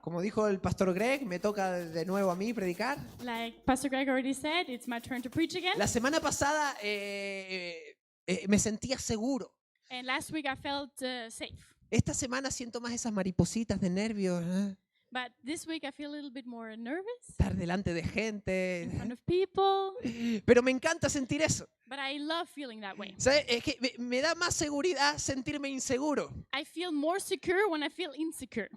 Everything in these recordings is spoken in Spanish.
Como dijo el pastor Greg, me toca de nuevo a mí predicar. Like Pastor Greg already said, it's my turn to preach again. La semana pasada me sentía seguro. And last week I felt safe. Esta semana siento más esas maripositas de nervios. But this week I feel a little bit more nervous Estar delante de in gente. front of people. Pero me encanta sentir eso. But I love feeling that way. ¿Sabes? Es que me da más seguridad sentirme inseguro. I feel more secure when I feel insecure.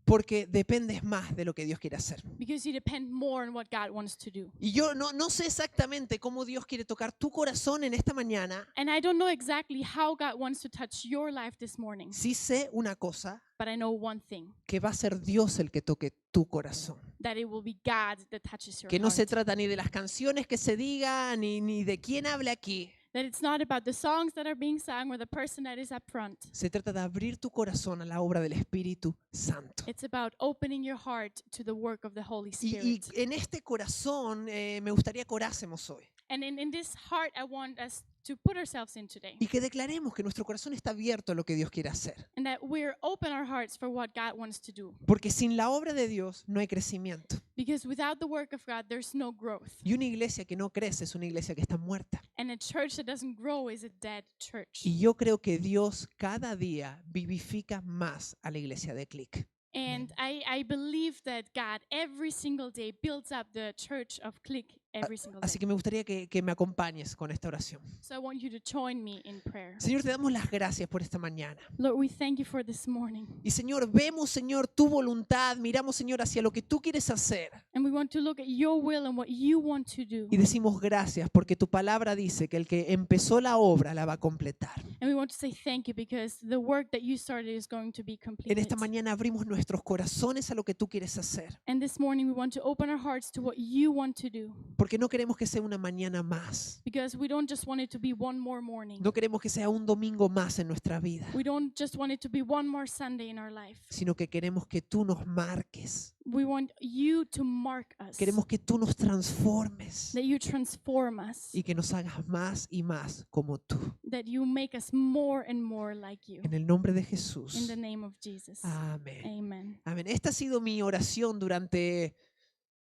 Porque dependes más de lo que Dios quiere hacer. Because you depend more on what God wants to do. Y yo no sé exactamente cómo Dios quiere tocar tu corazón en esta mañana. And I don't know exactly how God wants to touch your life this morning. Sí sé una cosa, But I know one thing. que va a ser Dios el que toque tu corazón. That it will be God that touches your Que no se heart. trata ni de las canciones que se digan, ni de quién hable aquí. That it's not about the songs that are being sung or the person that is up front. Se trata de abrir tu corazón a la obra del Espíritu Santo. It's about opening your heart to the work of the Holy Y Spirit. en este corazón me gustaría que orásemos hoy. And in this heart, I want us to put ourselves in today. Y que declaremos que nuestro corazón está abierto a lo que Dios quiere hacer. And that we're open our hearts for what God wants to do. Porque sin la obra de Dios no hay crecimiento. Because without the work of God, there's no growth. Y una iglesia que no crece es una iglesia que está muerta. And a church that doesn't grow is a dead church. Y yo creo que Dios cada día vivifica más a la iglesia de Click. And I believe that God every single day builds up the church of Click every single Así day. que me gustaría que me acompañes con esta oración. So I want you to join me in prayer. Señor, te damos las gracias por esta mañana. Lord, we thank you for this morning. Y Señor, vemos, Señor, tu voluntad, miramos, Señor, hacia lo que tú quieres hacer. And we want to look at your will and what you want to do. Y decimos gracias porque tu palabra dice que el que empezó la obra la va a completar. And we want to say thank you because the work that you started is going to be En completed. esta mañana abrimos nuestros corazones a lo que tú quieres hacer. And this morning we want to open our hearts to what you want to do. Porque no queremos que sea una mañana más. Because we don't just want it to be one more morning. No queremos que sea un domingo más en nuestra vida. We don't just want it to be one more Sunday in our life. Sino que queremos que tú nos marques. We want you to mark us. Queremos que tú nos transformes. That you transform us. Y que nos hagas más y más como tú. That you make us more and more like you. En el nombre de In Jesús. the name of Jesus. Amén. Amen. Amén. Esta ha sido mi oración durante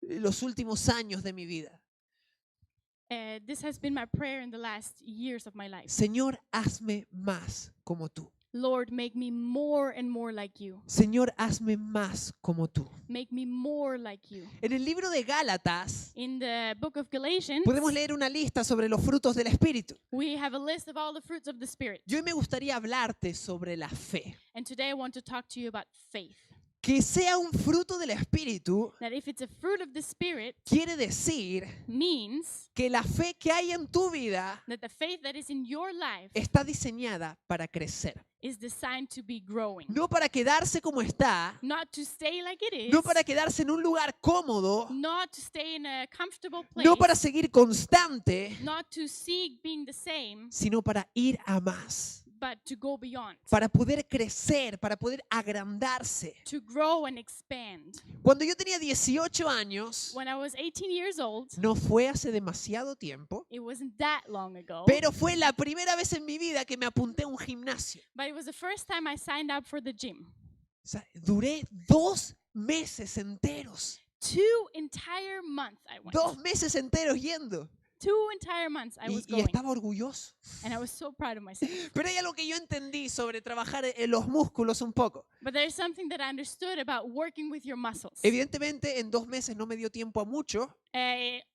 los últimos años de mi vida. This has been my prayer in the last years of my life. Señor, hazme más como tú. Lord, make me more and more like you. Señor, hazme más como tú. Make me more like you. En el libro de Gálatas In the book of Galatians, podemos leer una lista sobre los frutos del Espíritu. we have a list of all the fruits of the Spirit. Y hoy me gustaría hablarte sobre la fe. And today I want to talk to you about faith. Que sea un fruto del Espíritu That if it's a fruit of the Spirit, quiere decir means que la fe que hay en tu vida that the faith that is in your life está diseñada para crecer. is designed to be growing. No para quedarse como está, Not to stay like it is, no para quedarse en un lugar cómodo, not to stay in a comfortable place, no para seguir constante, not to seek being the same, sino para ir a más, but to go beyond, para poder crecer, para poder agrandarse. to grow and expand. Cuando yo tenía 18 años, When I was 18 years old, no fue hace demasiado tiempo, it wasn't that long ago, pero fue la primera vez en mi vida que me apunté a un gimnasio. but it was the first time I signed up for the gym. O sea, duré 2 meses enteros, 2 entire months I went. 2 meses enteros yendo. 2 entire months I was Y going. estaba orgulloso. And I was so proud of myself. Pero hay algo que yo entendí sobre trabajar en los músculos un poco. But there's something that I understood about working with your muscles. Evidentemente, en 2 meses no me dio tiempo a mucho.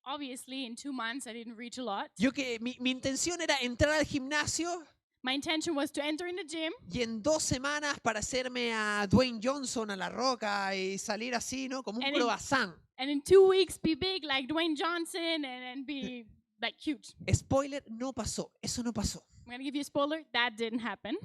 Obviously, in 2 months I didn't reach a lot. Mi intención era entrar al gimnasio My intention was to enter in the gym y en 2 semanas parecerme a Dwayne Johnson, a La Roca y salir así, ¿no? Como un And in- croissant. and in 2 weeks be big like Dwayne Johnson and be like huge. Spoiler, no pasó. Eso no pasó. I'm going to give you a spoiler. That didn't happen.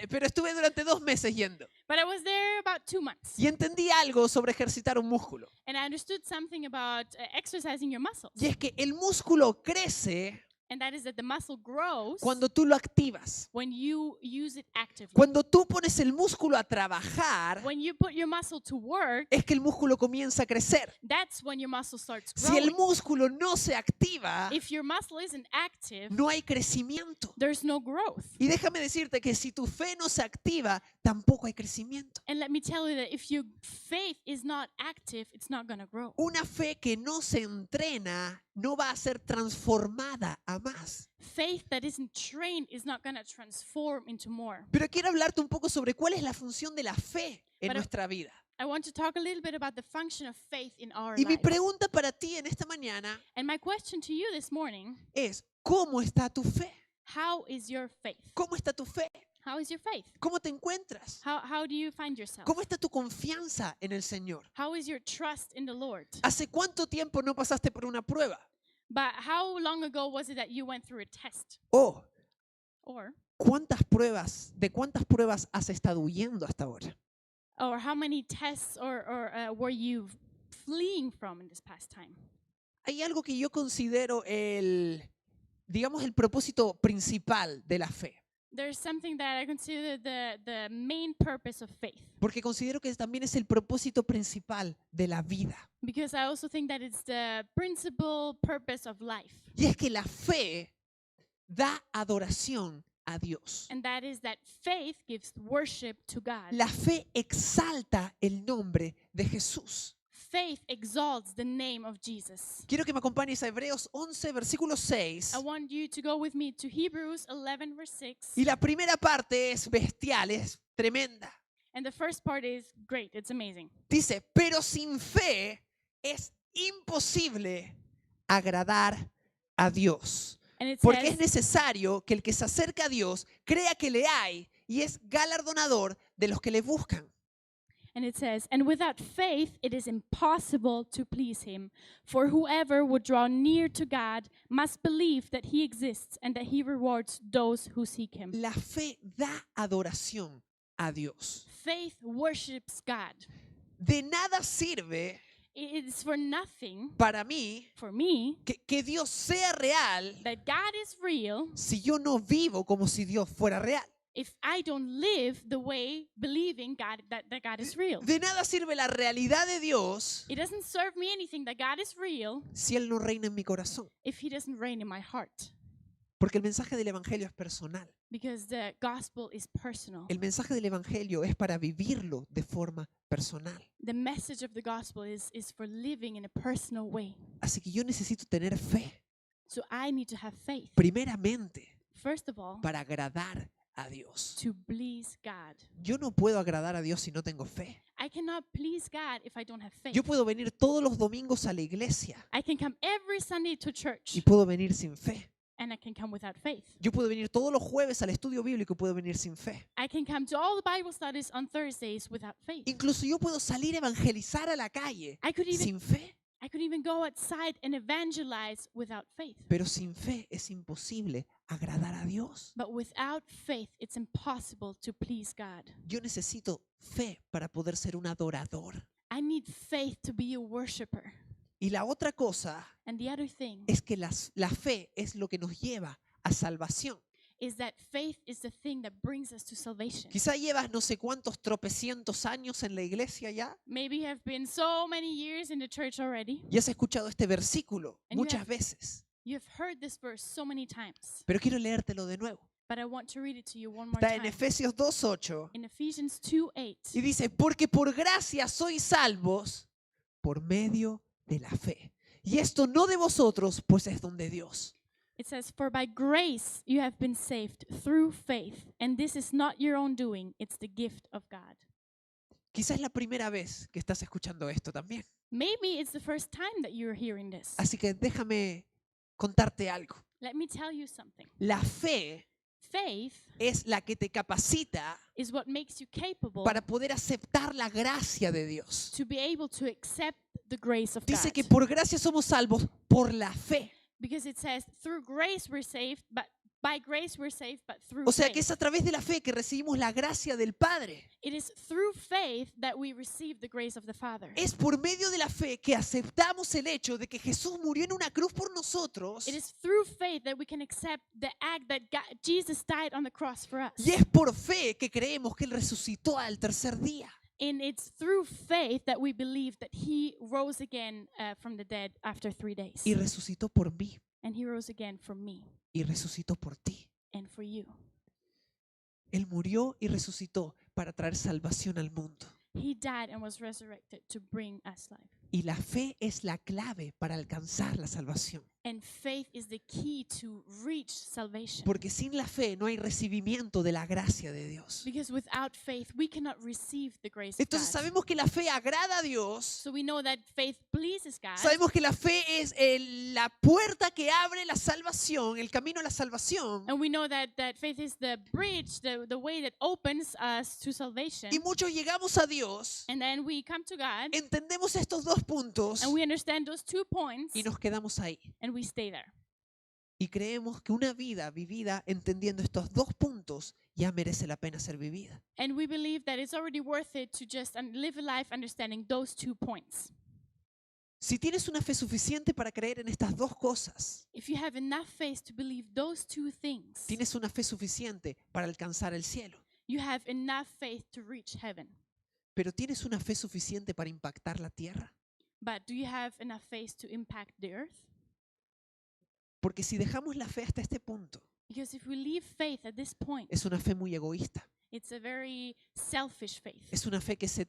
Pero estuve durante 2 meses yendo. But I was there about 2 months. Y entendí algo sobre ejercitar un músculo. And I understood something about exercising your muscles. Y es que el músculo crece And that is that the muscle grows cuando tú lo activas. when you use it actively. Cuando tú pones el músculo a trabajar, When you put your muscle to work, es que el músculo comienza a crecer. that's when your muscle starts Si el growing. músculo no se activa, If your muscle isn't active, no hay crecimiento. there's no growth. Y déjame decirte que si tu fe no se activa, tampoco hay crecimiento. And let me tell you that if your faith is not active, it's not going to grow. Una fe que no se entrena no va a ser transformada a más. Faith that isn't trained is not going to transform into more. Pero quiero hablarte un poco sobre cuál es la función de la fe en Pero- nuestra vida. I want to talk a little bit about the function of faith in our Y mi lives. pregunta para ti en esta mañana And my question to you this morning, es, ¿cómo está tu fe? how is your faith? ¿Cómo está tu fe? How is your faith? ¿Cómo te encuentras? How do you find yourself? ¿Cómo está tu confianza en el Señor? How is your trust in the Lord? ¿Hace cuánto tiempo no pasaste por una prueba? But how long ago was it that you went through a test? ¿O Or de cuántas pruebas has estado huyendo hasta ahora? how many tests were you fleeing from in this past time? Hay algo que yo considero digamos, el propósito principal de la fe. There's something that I consider the main purpose of faith. Porque considero que también es el propósito principal de la vida. Because I also think that it's the principal purpose of life. Y es que la fe da adoración a Dios. And that is that faith gives worship to God. La fe exalta el nombre de Jesús. Faith exalts the name of Jesus. Quiero que me acompañes a Hebreos 11, versículo 6. I want you to go with me to Hebrews 11, verse 6. Y la primera parte es bestial, es tremenda. And the first part is great, it's amazing. Dice, pero sin fe es imposible agradar a Dios. And it Porque es says, necesario que el que se acerca a Dios crea que le hay y es galardonador de los que le buscan. and without faith it is impossible to please him. For whoever would draw near to God must believe that he exists and that he rewards those who seek him. La fe da adoración a Dios. Faith worships God. De nada sirve It is for nothing, para mí for me, que Dios sea real that God is real si yo no vivo como si Dios fuera real. if I don't live the way believing God that God is real. De nada sirve la realidad de Dios It doesn't serve me anything that God is real si Él no reina en mi corazón. if he doesn't reign in my heart. Porque el mensaje del Evangelio es personal. Because the gospel is personal. El mensaje del Evangelio es para vivirlo de forma personal. The message of the gospel is for living in a personal way. Así que yo necesito tener fe, So I need to have faith. primeramente, First of all, para agradar a Dios. to please God. Yo no puedo agradar a Dios si no tengo fe. I cannot please God if I don't have faith. Yo puedo venir todos los domingos a la iglesia I can come every Sunday to church y puedo venir sin fe. and I can come without faith. Yo puedo venir todos los jueves al estudio bíblico y puedo venir sin fe. I can come to all the Bible studies on Thursdays without faith. Incluso yo puedo salir a evangelizar a la calle I could sin even fe. go outside and evangelize without faith. Pero sin fe es imposible agradar a Dios. But without faith, it's impossible to please God. Yo necesito fe para poder ser un adorador. I need faith to be a worshiper. Y la otra cosa And the other thing es que la fe es lo que nos lleva a salvación. is that faith is the thing that brings us to salvation. Quizá llevas no sé cuántos tropecientos años en la iglesia ya Maybe you have been so many years in the church already. y has escuchado este versículo And you muchas have- veces. You have heard this verse so many times, Pero quiero leértelo de nuevo. but I want to read it to you one more Está en time. Efesios 2:8 In Ephesians 2:8, y dice, porque por gracia sois salvos por medio de la fe. Y esto no de vosotros, pues es don de Dios. it says, "For by grace you have been saved through faith, and this is not your own doing, it's the gift of God." Quizás es la primera vez que estás escuchando esto también. Maybe it's the first time that you're hearing this. Así que déjame contarte algo. Let me tell you something. La fe Faith es la que te capacita is what makes you capable para poder aceptar la gracia de Dios. to be able to accept the grace of Dice God. que por gracia somos salvos por la fe. Because it says, through grace we're saved, but By grace we're saved, but through O sea que es faith. a través de la fe que recibimos la gracia del Padre. It is through faith that we receive the grace of the Father. Es por medio de la fe que aceptamos el hecho de que Jesús murió en una cruz por nosotros. It is through faith that we can accept the act that Jesus died on the cross for us. Y es por fe que creemos que Él resucitó al tercer día. And it's through faith that we believe that he rose again from the dead after 3 days. Y resucitó por mí. And he rose again for me Y resucitó por ti. and for you. Él murió y resucitó para traer salvación al mundo. He died and was resurrected to bring us life. Y la fe es la clave para alcanzar la salvación. And faith is the key to reach salvation. Porque sin la fe no hay recibimiento de la gracia de Dios. Because without faith, we cannot receive the grace of Entonces God. sabemos que la fe agrada a Dios. So we know that faith pleases God. Sabemos que la fe es la puerta que abre la salvación, el camino a la salvación. And we know that faith is the bridge, the way that opens us to salvation. Y muchos llegamos a Dios, And then we come to God entendemos estos dos puntos and we understand those 2 points y nos quedamos ahí. and we stay there. Y creemos que una vida vivida entendiendo estos dos puntos ya merece la pena ser vivida. And we believe that it's already worth it to just live a life understanding those 2 points. Si tienes una fe suficiente para creer en estas dos cosas, If you have enough faith to believe those 2 things, tienes una fe suficiente para alcanzar el cielo. you have enough faith to reach heaven. Pero tienes una fe suficiente para impactar la tierra. But do you have enough faith to impact the earth? Porque si dejamos la fe hasta este punto, Because if we leave faith at this point, es una fe muy egoísta. it's a very selfish faith. Es una fe que se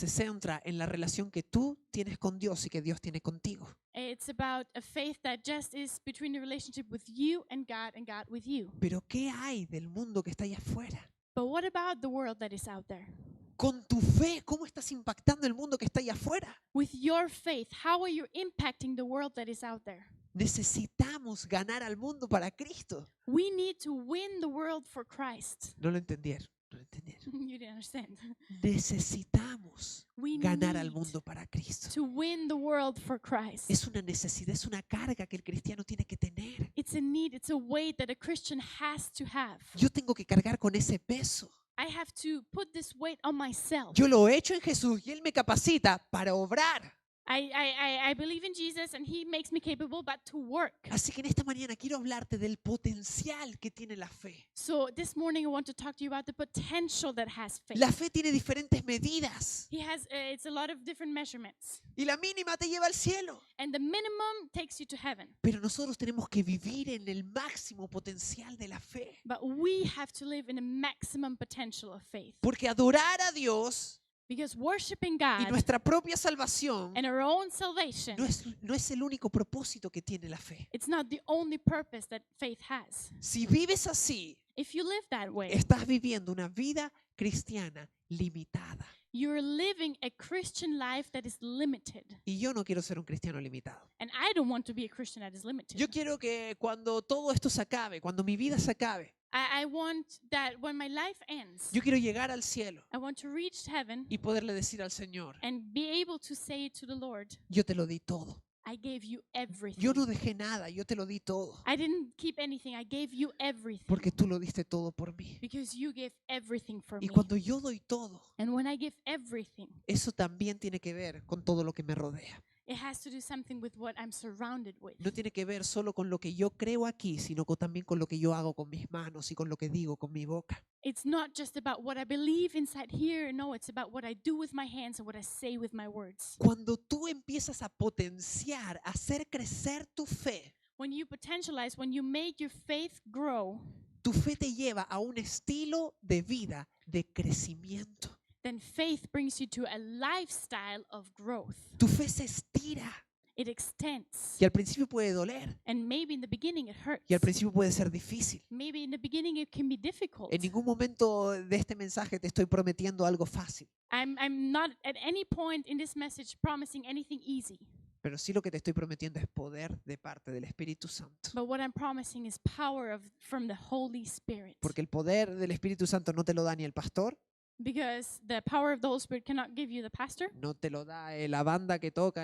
centra en la relación que tú tienes con Dios y que Dios tiene contigo. It's about a faith that just is between the relationship with you and God with you. Pero ¿qué hay del mundo que está allá afuera? But what about the world that is out there? Con tu fe, ¿cómo estás impactando el mundo que está allá afuera? With your faith, how are you impacting the world that is out there? Necesitamos ganar al mundo para Cristo. We need to win the world for Christ. No lo entendieron. No lo entendieron. You didn't understand. Necesitamos We ganar al need mundo para Cristo. to win the world for Christ. Es una necesidad, es una carga que el cristiano tiene que tener. It's a need, it's a weight that a Christian has to have. Yo tengo que cargar con ese peso. I have to put this weight on myself. Yo lo he hecho en Jesús y Él me capacita para obrar. I believe in Jesus and he makes me capable, but to work. Así que en esta mañana quiero hablarte del potencial que tiene la fe. So this morning I want to talk to you about the potential that has faith. La fe tiene diferentes medidas He has, it's a lot of different measurements. y la mínima te lleva al cielo. And the minimum takes you to heaven. Pero nosotros tenemos que vivir en el máximo potencial de la fe. But we have to live in the maximum potential of faith. Porque adorar a Dios Because worshiping y God nuestra propia salvación and our own salvation, no es el único propósito que tiene la fe. it's not the only purpose that faith has. Si vives así, If you live that way, estás viviendo una vida cristiana limitada. you're living a Christian life that is limited. Y yo no quiero ser un cristiano limitado. And I don't want to be a Christian that is limited. Yo quiero que cuando todo esto se acabe, cuando mi vida se acabe, I want that when my life ends, yo quiero llegar al cielo I want to reach heaven y poderle decir al Señor, and be able to say to the Lord, yo te lo di todo. I gave you everything. Yo no dejé nada, yo te lo di todo. I didn't keep anything. I gave you everything. Porque tú lo diste todo por mí. Because you gave everything for Y me. cuando yo doy todo, And when I give everything, eso también tiene que ver con todo lo que me rodea. it has to do something with what I'm surrounded with. No tiene que ver solo con lo que yo creo aquí, sino también con lo que yo hago con mis manos y con lo que digo con mi boca. It's not just about what I believe inside here. No, it's about what I do with my hands and what I say with my words. Cuando tú empiezas a potenciar, a hacer crecer tu fe, When you potentialize, when you make your faith grow, tu fe te lleva a un estilo de vida de crecimiento. then faith brings you to a lifestyle of growth. Tu fe se estira It extends. y al principio puede doler And maybe in the beginning it hurts. y al principio puede ser difícil. Maybe in the beginning it can be difficult. En ningún momento de este mensaje te estoy prometiendo algo fácil, I'm not at any point in this message promising anything easy. pero sí lo que te estoy prometiendo es poder de parte del Espíritu Santo. But what I'm promising is power from the Holy Spirit. Porque el poder del Espíritu Santo no te lo da ni el pastor, Because the power of the Holy Spirit cannot give you the pastor, no te lo da la banda que toca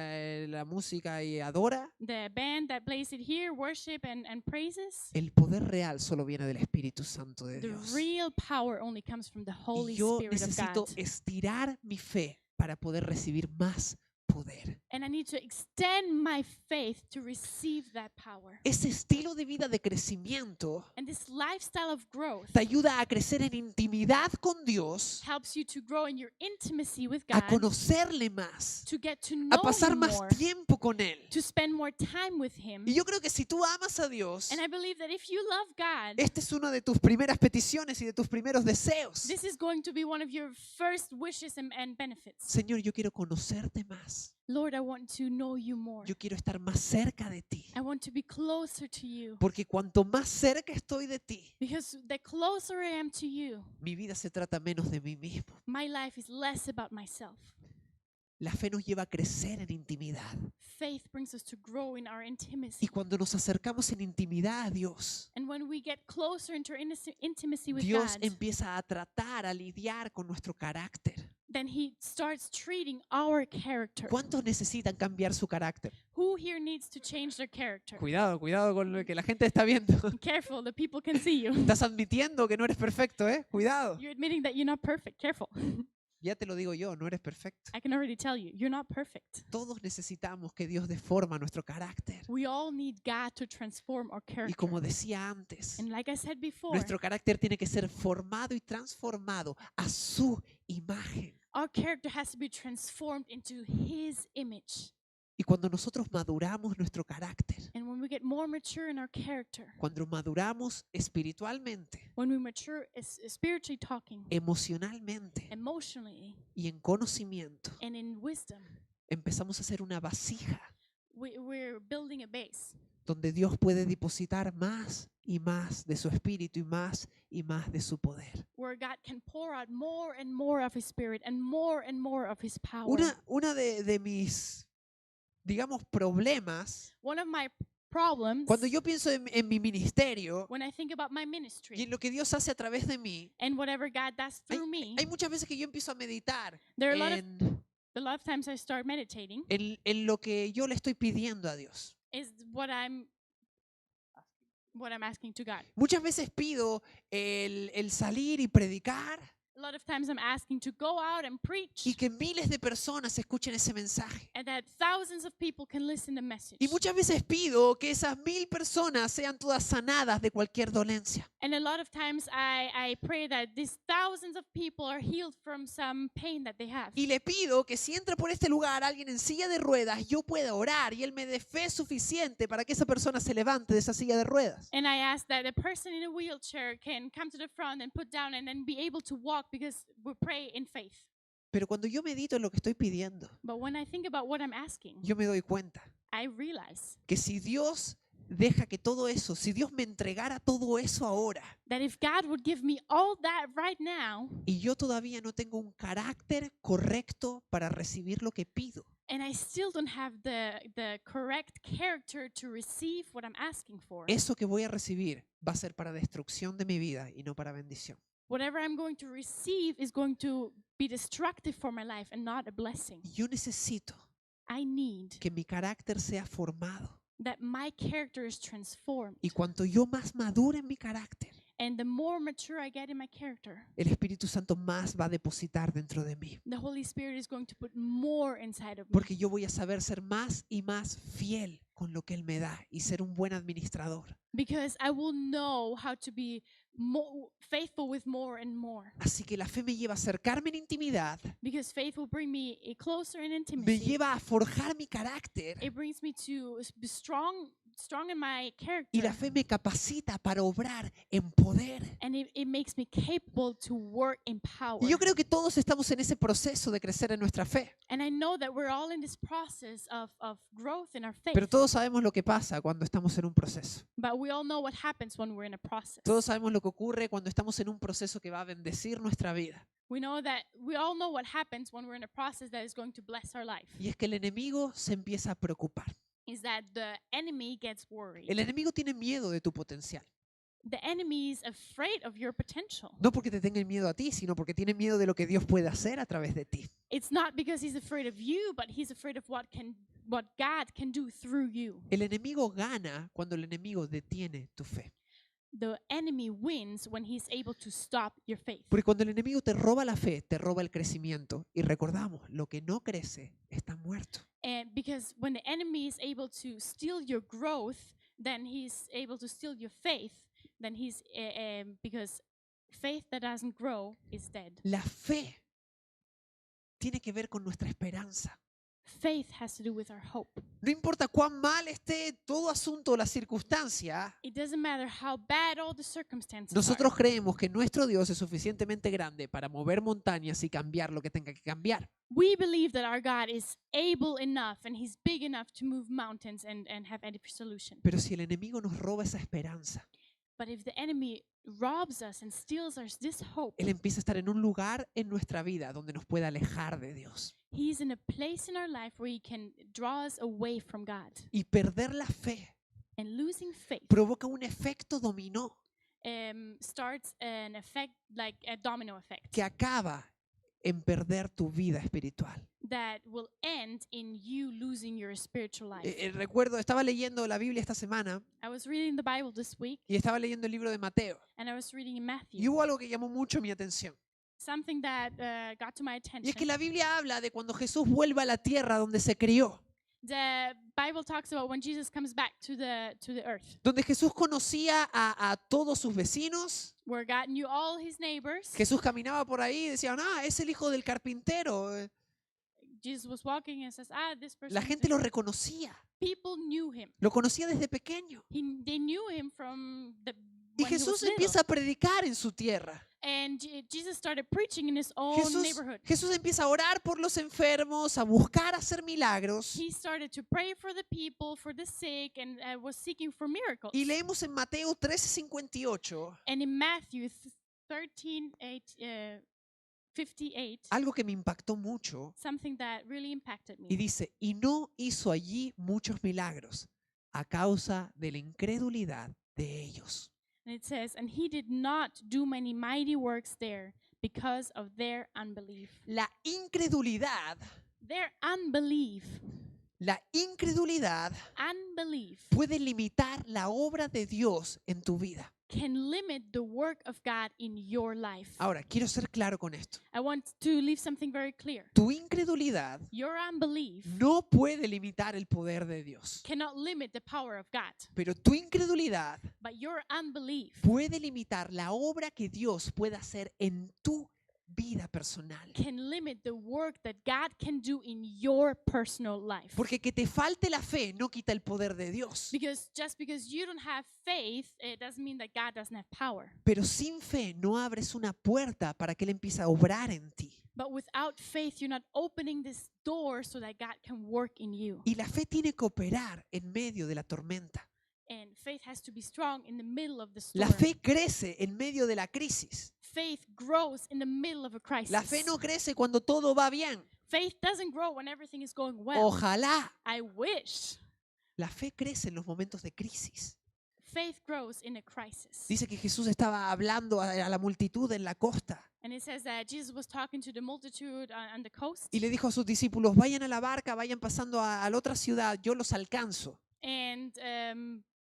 la música y adora. the band that plays it here, worship and praises. El poder real solo viene del Espíritu Santo de The Dios. real power only comes from the Holy Y yo Spirit of necesito God. estirar mi fe para poder recibir más poder. And I need to extend my faith to receive that power. Ese estilo de vida de crecimiento And this lifestyle of growth te ayuda a crecer en intimidad con Dios, helps you to grow in your intimacy with a God, conocerle más, to get to a know pasar Him más more, tiempo con Él. to spend more time with Him. Y yo creo que si tú amas a Dios, And I believe that if you love God, esta es una de tus primeras peticiones y de tus primeros deseos. this is going to be one of your first wishes and benefits. Señor, yo quiero conocerte más. Lord, I want to know you more. Yo quiero estar más cerca de ti. I want to be closer to you. Porque cuanto más cerca estoy de ti, Because the closer I am to you, mi vida se trata menos de mí mismo. my life is less about myself. La fe nos lleva a crecer en intimidad. Faith brings us to grow in our intimacy. Y cuando nos acercamos en intimidad a Dios, And when we get closer into our intimacy with Dios God, empieza a tratar, a lidiar con nuestro carácter. then He starts treating our character. ¿Cuántos necesitan cambiar su carácter? Who here needs to change their character? Cuidado, cuidado con lo que la gente está viendo. Careful, the people can see you. Estás admitiendo que no eres perfecto, ¿eh? Cuidado. You're admitting that you're not perfect. Careful. Ya te lo digo yo, no eres perfecto. I can already tell you, you're not perfect. Todos necesitamos que Dios deforma nuestro carácter. We all need God to transform our Y character. como decía antes, And like I said before, nuestro carácter tiene que ser formado y transformado a su imagen. our character has to be transformed into His image. Y cuando nosotros maduramos nuestro carácter, And when we get more mature in our character, cuando maduramos espiritualmente, when we mature spiritually talking, emocionalmente emotionally, y en conocimiento, and in wisdom, empezamos a hacer una vasija we're building a base donde Dios puede depositar más y más de su espíritu y más de su poder. where God can pour out more and more of His Spirit and more of His power. Una de mis, digamos, problemas, One of my problems cuando yo pienso en mi ministerio when I think about my y ministry en lo que Dios hace a través de mí, and whatever God does through me, hay muchas veces que yo empiezo a meditar there are a en, lot of times I start meditating en lo que yo le estoy pidiendo a Dios. is what I'm asking to God. Muchas veces pido el salir y predicar A lot of times I'm asking to go out and preach y que miles de personas escuchen ese mensaje. and that thousands of people can listen to the message. Y muchas veces pido que esas 1000 personas sean todas sanadas de cualquier dolencia. And a lot of times I pray that these thousands of people are healed from some pain that they have. Y le pido que si entra por este lugar alguien en silla de ruedas, yo pueda orar y Él me dé fe suficiente para que esa persona se levante de esa silla de ruedas. And I ask that the person in a wheelchair can come to the front and put down and then be able to walk because we pray in faith. Pero cuando yo medito en lo que estoy pidiendo, But when I think about what I'm asking, yo me doy cuenta I realize que si Dios deja que todo eso, si Dios me entregara todo eso ahora that if God would give me all that right now, y yo todavía no tengo un carácter correcto para recibir lo que pido, and I still don't have the correct character to receive what I'm asking for, eso que voy a recibir va a ser para destrucción de mi vida y no para bendición. whatever I'm going to receive is going to be destructive for my life and not a blessing. Y yo necesito I need que mi carácter sea formado. that my character is transformed. Y cuanto yo más madure en mi carácter, And the more mature I get in my character, el Espíritu Santo más va a depositar dentro de mí. the Holy Spirit is going to put more inside of me. Porque yo voy a saber ser más y más fiel con lo que Él me da y ser un buen administrador. Because I will know how to be more faithful with more and more. Así que la fe me lleva a acercarme en intimidad, Because faith will bring me closer in me intimacy. lleva a forjar mi carácter It brings me to be strong in my y character. la fe me capacita para obrar en poder. And it makes me capable to work in power. Y yo creo que todos estamos en ese proceso de crecer en nuestra fe, And I know that we're all in this process of growth in our faith. pero todos sabemos lo que pasa cuando estamos en un proceso. But we all know what happens when we're in a process. Todos sabemos lo que ocurre cuando estamos en un proceso que va a bendecir nuestra vida. We all know what happens when we're in a process that is going to bless our life. Y es que el enemigo se empieza a preocupar. Is that the enemy gets worried. El enemigo tiene miedo de tu potencial. The enemy is afraid of your potential. No porque te tengan miedo a ti, sino porque tienen miedo de lo que Dios puede hacer a través de ti. It's not because he's afraid of you, but he's afraid of what God can do through you. El enemigo gana cuando el enemigo detiene tu fe. The enemy wins when he's able to stop your faith. Porque cuando el enemigo te roba la fe, te roba el crecimiento. Y recordamos, lo que no crece está muerto. And because when the enemy is able to steal your growth, then he's able to steal your faith. Then he's because faith that doesn't grow is dead. La fe tiene que ver con nuestra esperanza. Faith has to do with our hope. No importa cuán mal esté todo asunto o la circunstancia, It doesn't matter how bad all the circumstances nosotros are. creemos que nuestro Dios es suficientemente grande para mover montañas y cambiar lo que tenga que cambiar. We believe that our God is able enough and he's big enough to move mountains and have any solution. Pero si el enemigo nos roba esa esperanza, But if the enemy robs us and steals this hope, él empieza a estar en un lugar en nuestra vida donde nos puede alejar de Dios. he's in a place in our life where he can draw us away from God. Y perder la fe And losing faith provoca un efecto dominó starts an effect, like a domino effect, que acaba en perder tu vida espiritual. that will end in you losing your spiritual life. Recuerdo, estaba leyendo la Biblia esta semana I was reading the Bible this week, y estaba leyendo el libro de Mateo. and I was reading in Y Matthew. hubo algo que llamó mucho mi atención. Something that got to my Y es que attention. la Biblia habla de cuando Jesús vuelva a la tierra donde se crió. The Bible talks about when Jesus comes back to the earth, Donde Jesús conocía a todos sus vecinos. where God knew all his neighbors. Jesús caminaba por ahí y decían, es el hijo del carpintero. Jesus was walking and says, this person. La is gente the-" lo reconocía. People knew him. Lo conocía desde pequeño. They knew him from Y when he was Jesús little. empieza a predicar en su tierra. And Jesus started preaching in his own Jesús, neighborhood. Jesús empieza a orar por los enfermos, a buscar hacer milagros. He started to pray for the people, for the sick, and was seeking for miracles. Y leemos en Mateo 13:58 And in Matthew 58, algo que me impactó mucho. something that really impacted me. Y dice, y no hizo allí muchos milagros a causa de la incredulidad de ellos. And it says, and he did not do many mighty works there because of their unbelief. La incredulidad, Their unbelief, unbelief puede limitar la obra de Dios en tu vida. can limit the work of God in your life. Ahora, quiero ser claro con esto. I want to leave something very clear. Tu incredulidad Your unbelief no puede limitar el poder de Dios. cannot limit the power of God, Pero tu incredulidad but your unbelief puede limitar la obra que Dios puede hacer en tu vida personal. can limit the work that God can do in your personal life. Porque que te falte la fe no quita el poder de Dios. Because just because you don't have faith, it doesn't mean that God doesn't have power. Pero sin fe no abres una puerta para que Él empiece a obrar en ti. But without faith, you're not opening this door so that God can work in you. Y la fe tiene que operar en medio de la tormenta. And faith has to be strong in the middle of the storm. La fe crece en medio de la crisis. Faith grows in the middle of a crisis. La fe no crece cuando todo va bien. Faith doesn't grow when everything is going well. Ojalá. I wish. La fe crece en los momentos de crisis. Faith grows in a crisis. Dice que Jesús estaba hablando a la multitud en la costa And it says that Jesus was talking to the multitude on the coast. y le dijo a sus discípulos, vayan a la barca, vayan pasando a la otra ciudad, yo los alcanzo. And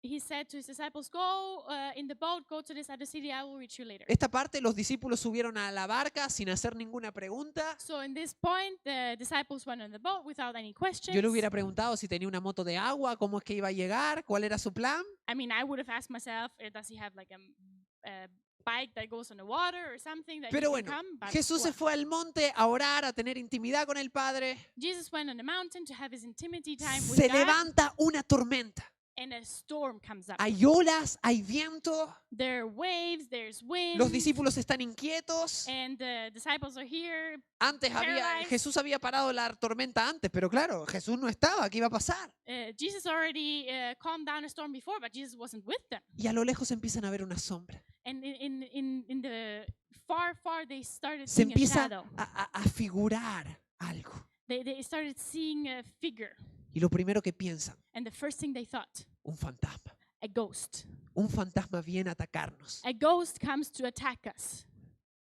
he said to his disciples, go in the boat, go to this other city, I will reach you later. Esta parte los discípulos subieron a la barca sin hacer ninguna pregunta. So in this point, the disciples went on the boat without any questions. Yo le hubiera preguntado si tenía una moto de agua, cómo es que iba a llegar, cuál era su plan. I mean, I would have asked myself, does he have like a bike that goes on the water or something that Pero he can bueno, come? But Jesús se what? fue al monte a orar, a tener intimidad con el Padre. Jesus went on the mountain to have his intimacy time with Se God, levanta una tormenta. and a storm comes up. Hay olas, hay viento. There are waves, there's wind, Los discípulos están inquietos. and the disciples are here. Antes Paralyzed. Jesús había parado la tormenta antes, pero claro, Jesús no estaba. ¿Qué iba a pasar? Jesus already calmed down a storm before, but Jesus wasn't with them. Y a lo lejos empiezan a ver una sombra. And in the far, they started Se seeing a empieza shadow. a figurar algo. They started seeing a figure. Y lo primero que piensan, And the first thing they thought, un fantasma. a ghost. un fantasma viene a atacarnos. A ghost comes to attack us.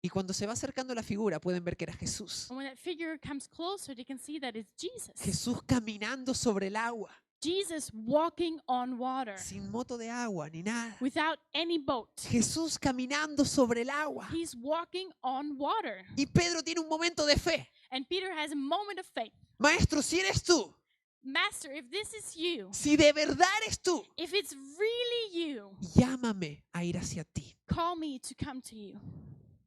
Y cuando se va acercando la figura, pueden ver que era Jesús. And when that figure comes closer, they can see that it's Jesus. Jesús caminando sobre el agua, Jesus walking on water sin moto de agua ni nada. without any boat. Jesús caminando sobre el agua. He's walking on water. Y Pedro tiene un momento de fe. And Peter has a moment of faith. Maestro, si eres tú, Master, if this is you, si de verdad eres tú, if it's really you, llámame a ir hacia ti. call me to come to you.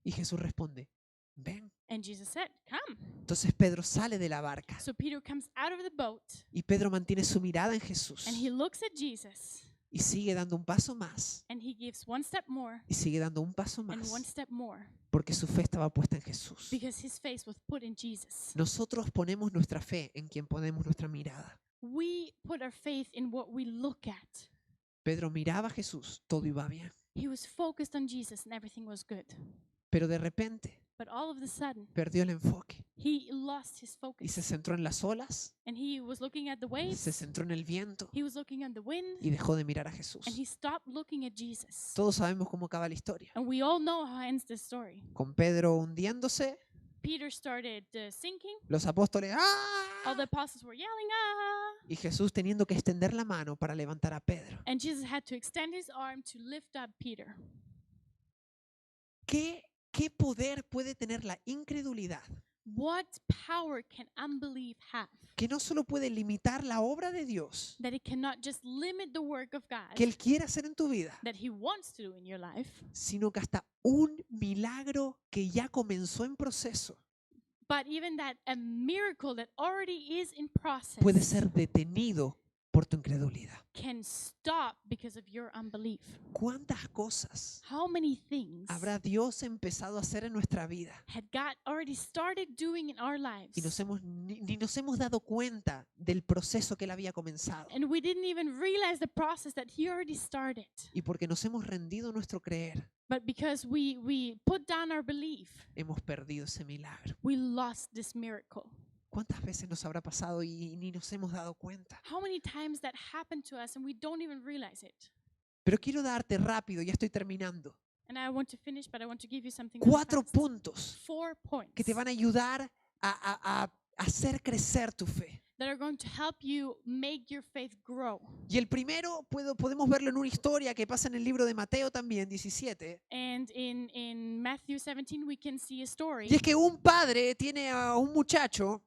Y Jesús responde, ven. And Jesus said, come. Entonces Pedro sale de la barca So Peter comes out of the boat y Pedro mantiene su mirada en Jesús and he looks at Jesus y sigue dando un paso más and he gives one step more y sigue dando un paso and one más step more porque su fe estaba puesta en Jesús. because his face was put in Jesus. Nosotros ponemos nuestra fe en quien ponemos nuestra mirada. We put our faith in what we look at. Pedro miraba a Jesús, todo iba bien, He was focused on Jesus and everything was good. pero de repente But all of a sudden, perdió el enfoque he lost his y focus. se centró en las olas, And he was looking at the se waves, centró en el viento he was looking at the wind, y dejó de mirar a Jesús. and he stopped looking at Jesus. Todos sabemos cómo acaba la historia. And we all know how ends this story. Con Pedro hundiéndose, Peter started sinking. los apóstoles All the ¡ah! apostles were yelling, ah! Y Jesús teniendo que extender la mano para levantar a Pedro. And Jesus had to extend his arm to lift up Peter. ¿Qué poder puede tener la incredulidad? What power can unbelief have? Que no solo puede limitar la obra de Dios That it cannot just limit the work of God que Él quiere hacer en tu vida, that he wants to do in your life, sino que hasta un milagro que ya comenzó en proceso but even that a miracle that already is in process puede ser detenido por tu incredulidad. can stop because of your unbelief. ¿Cuántas cosas How many things habrá Dios empezado a hacer en nuestra vida had God already started doing in our lives? y ni nos hemos dado cuenta del proceso que Él había comenzado? And we didn't even realize the process that he already started. Y porque nos hemos rendido a nuestro creer, But because we put down our belief, hemos perdido ese milagro. we lost this miracle. ¿Cuántas veces nos habrá pasado y ni nos hemos dado cuenta? How many times that happened to us and we don't even realize it? Pero quiero darte rápido, ya estoy terminando, And I want to finish, but I want to give you something really 4 fast. puntos 4 points que te van a ayudar a hacer crecer tu fe. that are going to help you make your faith grow. Y el primero podemos verlo en una historia que pasa en el libro de Mateo también, 17. And in Matthew 17, we can see a story. Y es que un padre tiene a un muchacho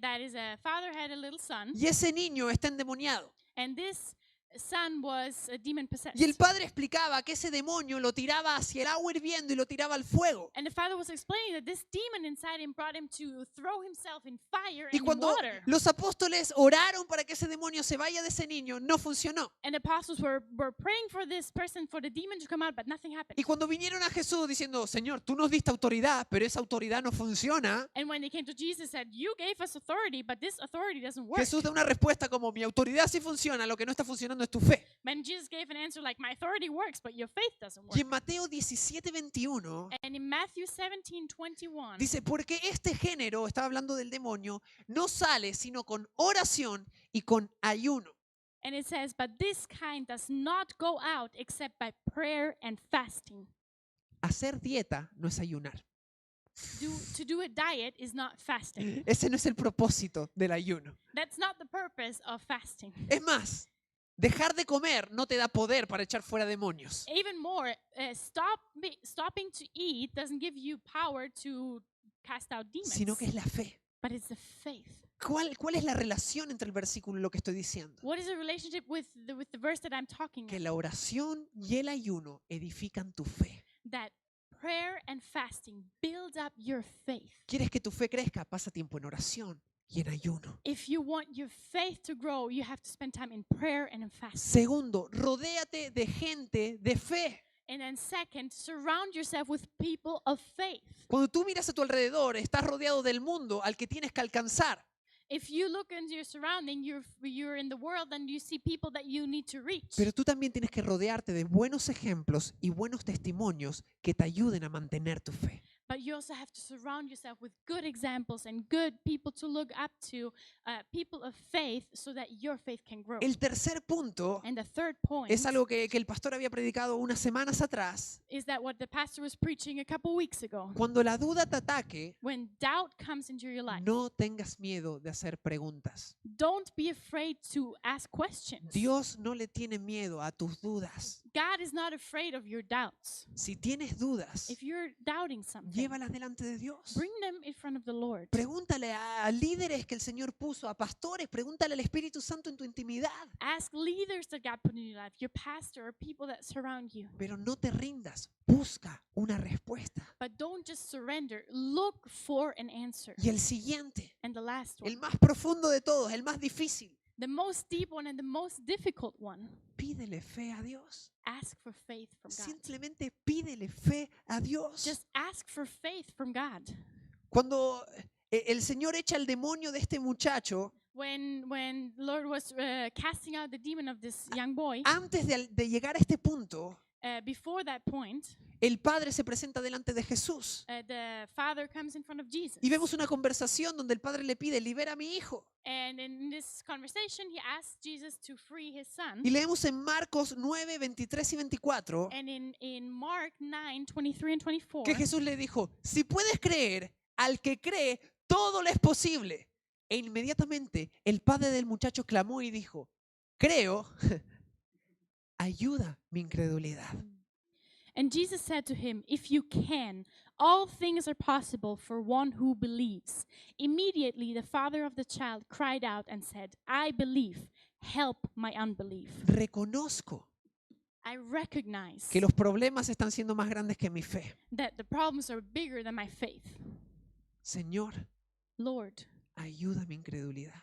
That is a father had a little son, y ese niño está endemoniado. and this son was demon possessed. Y el padre explicaba que ese demonio lo tiraba hacia el agua hirviendo y lo tiraba al fuego. And the father was explaining that this demon inside him brought him to throw himself in fire Y and in cuando water. los apóstoles oraron para que ese demonio se vaya de ese niño, no funcionó. And the apostles were praying for this person, for the demon to come out, but nothing happened. Y cuando vinieron a Jesús diciendo, Señor, tú nos diste autoridad, pero esa autoridad no funciona, And when they came to Jesus, said, "You gave us authority, but this authority doesn't work." Jesús da una respuesta como, mi autoridad sí funciona, lo que no está funcionando es tu fe. And Jesus gave an answer like, "My authority works, but your faith doesn't Y work." en Mateo 17:21 And in Matthew 17:21, dice, porque este género, estaba hablando del demonio, no sale sino con oración y con ayuno. and it says, "But this kind does not go out except by prayer and fasting." Hacer dieta no es ayunar. To do a diet is not fasting. Ese no es el propósito del ayuno. That's not the purpose of fasting. Es más, dejar de comer no te da poder para echar fuera demonios. Even more, stopping to eat doesn't give you power to cast out demons, Sino que es la fe. but it's the faith. ¿Cuál es la relación entre el versículo y lo que estoy diciendo? What is the relationship with the verse that I'm talking Que about? la oración y el ayuno edifican tu fe. That prayer and fasting build up your faith. ¿Quieres que tu fe crezca? Pasa tiempo en oración y en ayuno. If you want your faith to grow, you have to spend time in prayer and in fasting. Segundo, rodéate de gente de fe. And then second, surround yourself with people of faith. Cuando tú miras a tu alrededor, estás rodeado del mundo al que tienes que alcanzar. If you look into your surrounding, you're in the world and you see people that you need to reach. Pero tú también tienes que rodearte de buenos ejemplos y buenos testimonios que te ayuden a mantener tu fe. But you also have to surround yourself with good examples and good people to look up to, people of faith, so that your faith can grow. El tercer punto And the third point es algo que el pastor había predicado unas semanas atrás. is that what the pastor was preaching a couple weeks ago. Cuando la duda te ataque, When doubt comes into your life, no tengas miedo de hacer preguntas. don't be afraid to ask questions. Dios no le tiene miedo a tus dudas. God is not afraid of your doubts. Si tienes dudas, If you're doubting something, llévalas delante de Dios. bring them in front of the Lord. Pregúntale a líderes que el Señor puso, a pastores, pregúntale al Espíritu Santo en tu intimidad. Ask leaders that God put in your life, your pastor or people that surround you. Pero no te rindas, busca una respuesta. But don't just surrender. Look for an answer. Y el siguiente, And the last one, el más profundo de todos, el más difícil, the most deep one and the most difficult one, pídele fe a Dios. ask for faith from God. Simplemente pídele fe a Dios. Just ask for faith from God. Cuando el Señor echa al demonio de este muchacho, When Lord was casting out the demon of this young boy, antes de llegar a este punto, before that point, el padre se presenta delante de Jesús. the father comes in front of Jesus. Y vemos una conversación donde el padre le pide, libera a mi hijo. And in this conversation, he asks Jesus to free his son. Y leemos en Marcos 9, 23 y 24 And in Mark 9, 23 and 24, que Jesús le dijo, si puedes creer, al que cree, todo le es posible. E inmediatamente el padre del muchacho clamó y dijo, creo, ayuda mi incredulidad. and Jesus said to him, if you can, all things are possible for one who believes. Immediately the father of the child cried out and said, I believe, help my unbelief. Reconozco I recognize que los problemas están siendo más grandes que mi fe. that the problems are bigger than my faith. Señor, Lord, ayuda mi incredulidad.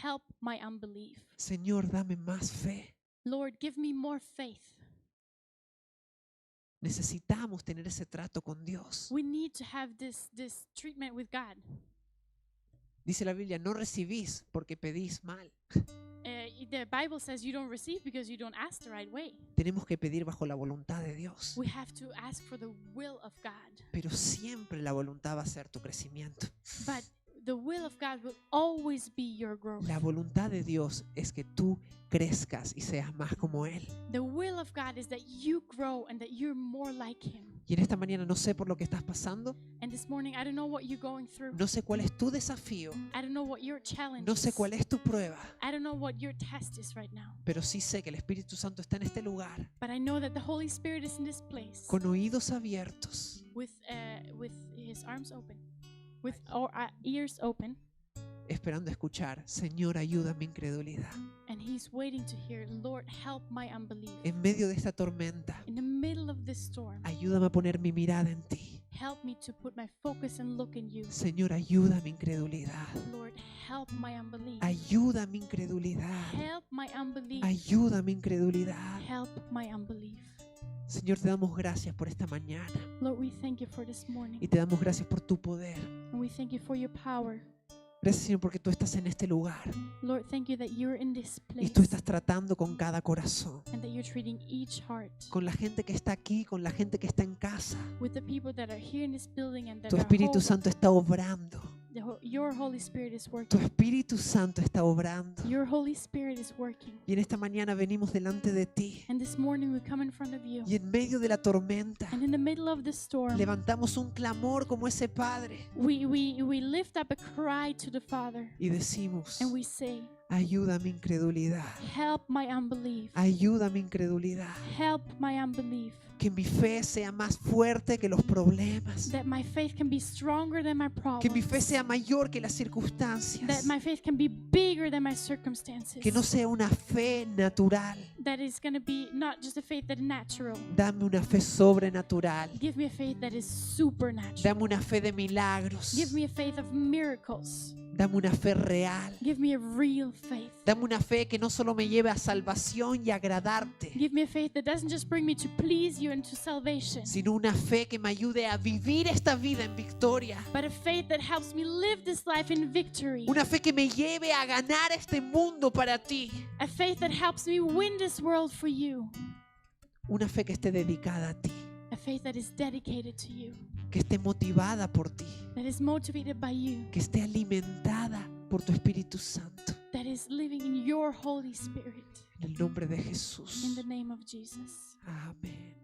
help my unbelief. Señor, dame más fe. Lord, give me more faith. Necesitamos tener ese trato con Dios. We need to have this treatment with God. Dice la Biblia, no recibís porque pedís mal. The Bible says you don't receive because you don't ask the right way. Tenemos que pedir bajo la voluntad de Dios. We have to ask for the will of God. Pero siempre la voluntad va a ser tu crecimiento. But the will of God will always be your growth. La voluntad de Dios es que tú crezcas y seas más como Él. The will of God is that you grow and that you're more like Him. Y en esta mañana no sé por lo que estás pasando, And this morning, I don't know what you're going through. no sé cuál es tu desafío, I don't know what your challenge no sé is. cuál es tu prueba, I don't know what your test is right now. pero sí sé que el Espíritu Santo está en este lugar But I know that the Holy Spirit is in this place con oídos abiertos, with His arms open, with our ears open, esperando escuchar, Señor, ayuda mi incredulidad. and He's waiting to hear, Lord, help my unbelief. En medio de esta tormenta, In the middle of this storm, ayúdame a poner mi mirada en ti. help me to put my focus and look in you. Señor, ayuda mi incredulidad. Lord, help my unbelief. Ayuda mi incredulidad. Help my unbelief. Ayuda mi incredulidad. Help my unbelief. Señor, te damos gracias por esta mañana Lord, we thank you for this morning. y te damos gracias por tu poder. And we thank you for your power. Gracias, Señor, porque tú estás en este lugar Lord, thank you that you're in this y place tú estás tratando con cada corazón, and that you're treating each heart con la gente que está aquí, con la gente que está en casa. with the people that are here in this building and that Tu are Espíritu home. Santo está obrando. Your Holy Spirit is Tu working. Espíritu Santo está obrando. Your Holy Spirit is working. Y en esta mañana venimos delante de ti. And this morning we come in front of you. Y en medio de la tormenta And in the middle of the storm, levantamos un clamor como ese padre we lift up a cry to the Father y decimos, and we say, ayuda mi incredulidad. help my unbelief. Ayuda mi incredulidad. Help my unbelief. Que mi fe sea más fuerte que los problemas. That my faith can be stronger than my Que mi fe problems. sea mayor que las That circunstancias. my faith can be bigger than my circumstances. Que no sea una fe natural. That is going to be not just a faith that is natural. Dame una fe sobrenatural. Give me a faith that is supernatural. Dame una fe de milagros. Give me a faith of miracles. Dame una fe real. Give me a real faith. Dame una fe que no solo me lleve a salvación y agradarte, Give me a faith that doesn't just bring me to please you and to salvation, sino una fe que me ayude a vivir esta vida en victoria. but a faith that helps me live this life in victory. Una fe que me lleve a ganar este mundo para ti. A faith that helps me win this world for you. Una fe que esté dedicada a ti. A faith that is dedicated to you. que esté motivada por ti, that is motivated by you, que esté alimentada por tu Espíritu Santo. that is living in your Holy Spirit. En el nombre de In Jesús. the name of Jesus. Amén.